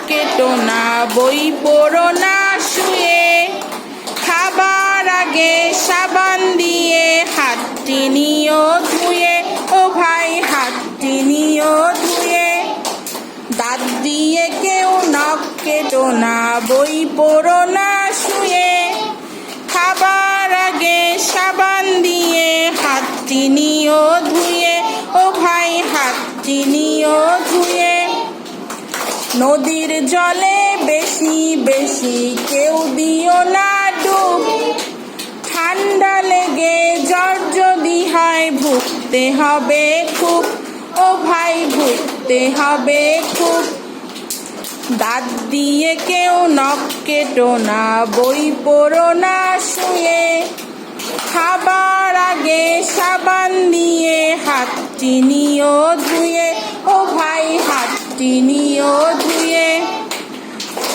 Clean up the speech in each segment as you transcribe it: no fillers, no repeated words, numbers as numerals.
কেটো না, বই পড়ো না শুয়ে। খাবার আগে সাবান দিয়ে হাতটি নিও ধুয়ে, ও ভাই হাতটি নিও ধুয়ে। দাঁত দিয়ে কেউ নখ কেটো না, বই পড়ো না শুয়ে। খাবার আগে সাবান দিয়ে হাতটি নিও ধুয়ে, ও ভাই হাতটি নিও ধুয়ে। নদীর জলে বেশি বেশি কেউ দিও না ডুব। ঠান্ডা লেগে জ্বর যদি হয় ভুগতে হবে খুব, ও ভাই ভুগতে হবে খুব। দাঁত দিয়ে কেউ নখ কেটো না, বই পড়ো না শুয়ে। খাবার আগে সাবান দিয়ে হাতটি নিও ধুয়ে, ও ভাই হাতটি নিও ধুয়ে।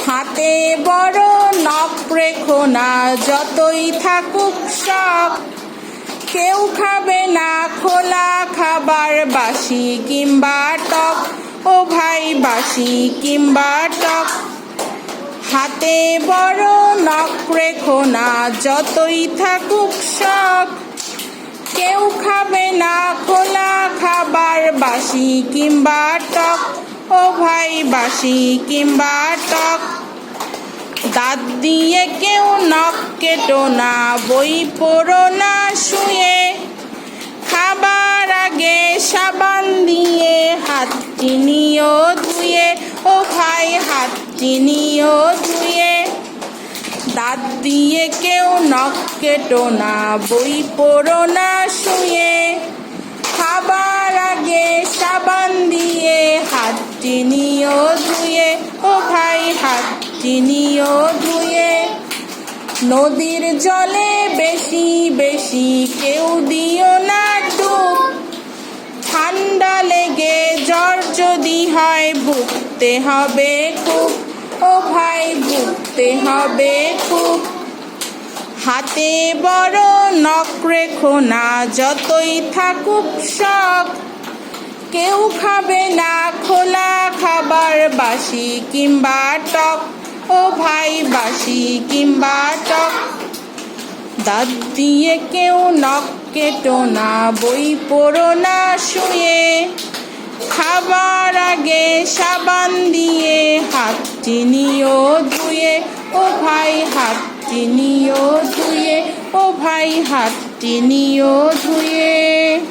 হাতে বড় নখ রেখো না, যতই থাকুক শখ। কেউ খাবে না খোলা খাবার, বাসি কিংবা টক, ও ভাই বাসি কিংবা টক। হাতে বড় নখ রেখো না, যতই থাকুক শখ। কেউ খাবে না খোলা খাবার, বাসি কিংবা টক, ও ভাই বাসি কিংবা টক। দাঁত দিয়ে কেউ নখ কেটো না, বই পড়ো না শুয়ে। খাবার আগে সাবান দিয়ে হাতটি নিও ধুয়ে, ও ভাই হাতটি নিও ধুয়ে। দাঁত দিয়ে কেউ নখ কেটো না, বই পড়ো না শুয়ে। খাবার আগে সাবান দিয়ে হাতটি নিও ধুয়ে, ও ভাই হাতটি নিও ধুয়ে। নদীর জলে বেশি বেশি কেউ দিও না ডুব। ঠান্ডা লেগে জ্বর যদি হয় ভুগতে হবে খুব, ও ভাই ভুগতে হবে খুব। হাতে বড় নখ রেখো না, যতই থাকুক শখ। কেউ খাবে না খোলা খাবার, বাসি কিংবা টক, ও ভাই বাসি কিংবা টক। দাঁত দিয়ে কেউ নখ কেটো না, বই পড়ো না শুয়ে। খাবার আগে সাবান দিয়ে হাতটি নিও ধুয়ে, ও ভাই হাতটি নিও ধুয়ে, ও ভাই হাতটি নিও ধুয়ে।